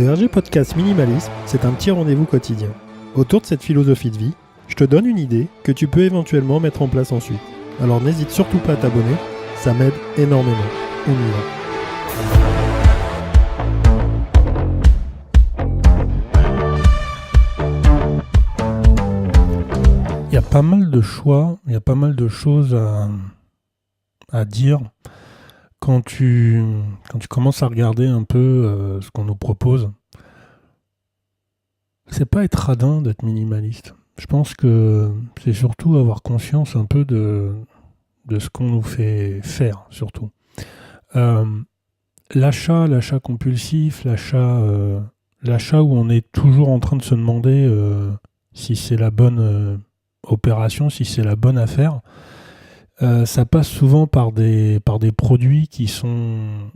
Le RG Podcast Minimalisme, c'est un petit rendez-vous quotidien. Autour de cette philosophie de vie, je te donne une idée que tu peux éventuellement mettre en place ensuite. Alors n'hésite surtout pas à t'abonner, ça m'aide énormément. On y va. Il y a pas mal de choix, il y a pas mal de choses à dire quand tu commences à regarder un peu ce qu'on nous propose. C'est pas être radin d'être minimaliste. Je pense que c'est surtout avoir conscience un peu de ce qu'on nous fait faire, surtout. L'achat compulsif, l'achat où on est toujours en train de se demander si c'est la bonne opération, si c'est la bonne affaire, ça passe souvent par des produits qui sont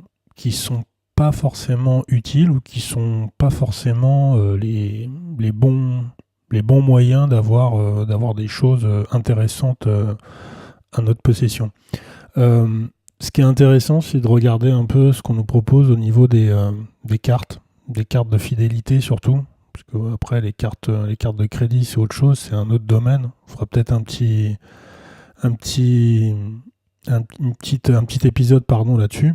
pas forcément utiles ou qui sont pas forcément les bons moyens d'avoir des choses intéressantes à notre possession. Ce qui est intéressant, c'est de regarder un peu ce qu'on nous propose au niveau des cartes de fidélité surtout, parce que après les cartes de crédit c'est autre chose, c'est un autre domaine. On fera peut-être un petit épisode là-dessus.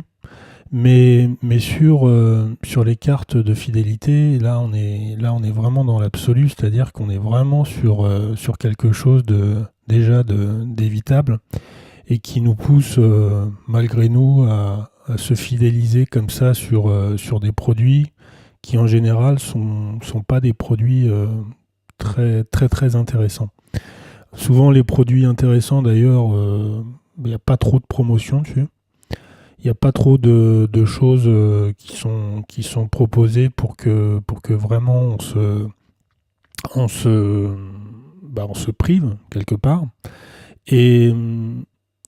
Mais sur les cartes de fidélité, là on est vraiment dans l'absolu, c'est-à-dire qu'on est vraiment sur quelque chose d'évitable et qui nous pousse malgré nous à se fidéliser comme ça sur des produits qui en général sont pas des produits très très très intéressants. Souvent les produits intéressants d'ailleurs, il n'y a pas trop de promotion dessus. Il n'y a pas trop de choses qui sont proposées pour que vraiment on se prive quelque part. Et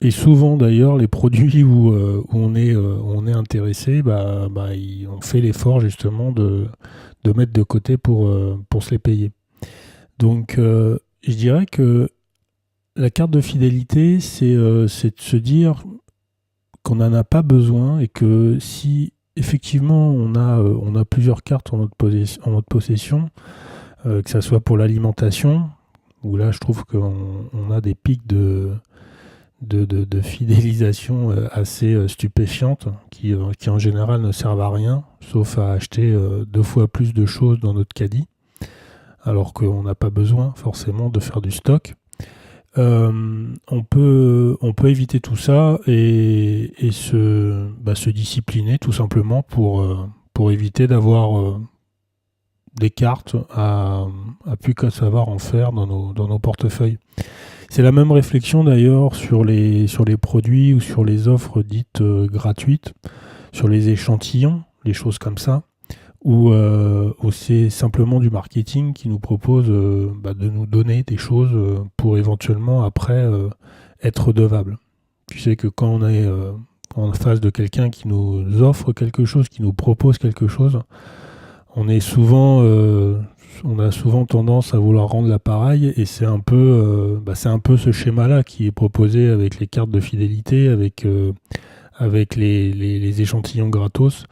souvent d'ailleurs les produits où on est intéressé, on fait l'effort justement de mettre de côté pour se les payer. Donc je dirais que la carte de fidélité, c'est de se dire qu'on n'en a pas besoin et que si effectivement on a plusieurs cartes en notre possession, que ça soit pour l'alimentation, où là je trouve qu'on a des pics de fidélisation assez stupéfiantes qui en général ne servent à rien, sauf à acheter 2 fois plus de choses dans notre caddie, alors qu'on n'a pas besoin forcément de faire du stock. On peut éviter tout ça et se discipliner tout simplement pour éviter d'avoir des cartes à plus qu'à savoir en faire dans nos portefeuilles. C'est la même réflexion d'ailleurs sur les produits ou sur les offres dites gratuites, sur les échantillons, les choses comme ça, où c'est simplement du marketing qui nous propose de nous donner des choses pour éventuellement après être redevable. Tu sais que quand on est en face de quelqu'un qui nous offre quelque chose, qui nous propose quelque chose, on a souvent tendance à vouloir rendre l'appareil, et c'est un peu ce schéma-là qui est proposé avec les cartes de fidélité, avec les échantillons gratos.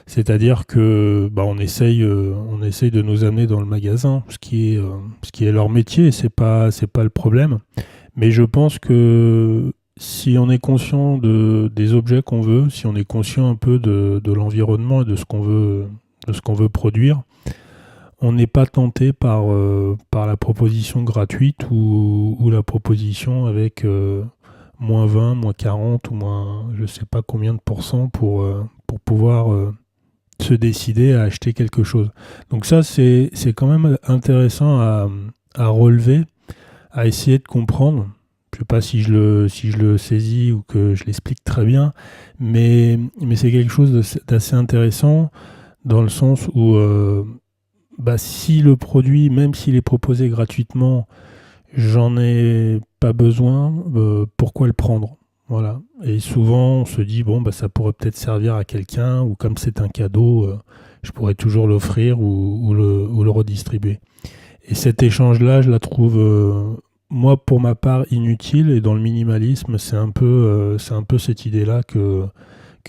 C'est-à-dire que on essaye de nous amener dans le magasin, ce qui est leur métier, c'est pas le problème. Mais je pense que si on est conscient des objets qu'on veut, si on est conscient un peu de l'environnement et de ce qu'on veut produire, on n'est pas tenté par la proposition gratuite ou la proposition avec moins 20, moins 40 ou moins je sais pas combien de pourcents pour pouvoir se décider à acheter quelque chose. Donc ça, c'est quand même intéressant à relever, à essayer de comprendre. Je ne sais pas si je le saisis ou que je l'explique très bien, mais c'est quelque chose d'assez intéressant dans le sens où si le produit, même s'il est proposé gratuitement, j'en ai pas besoin, pourquoi le prendre ? Voilà. Et souvent on se dit ça pourrait peut-être servir à quelqu'un, ou comme c'est un cadeau, je pourrais toujours l'offrir ou le redistribuer. Et cet échange-là, je la trouve moi pour ma part inutile, et dans le minimalisme c'est un peu cette idée-là que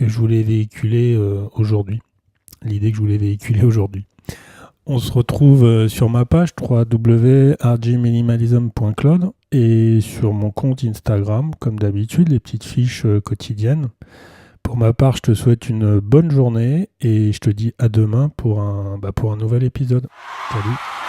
je voulais véhiculer aujourd'hui. l'idée que je voulais véhiculer aujourd'hui. On se retrouve sur ma page www.rgminimalism.cloud et sur mon compte Instagram, comme d'habitude, les petites fiches quotidiennes. Pour ma part, je te souhaite une bonne journée et je te dis à demain pour un nouvel épisode. Salut!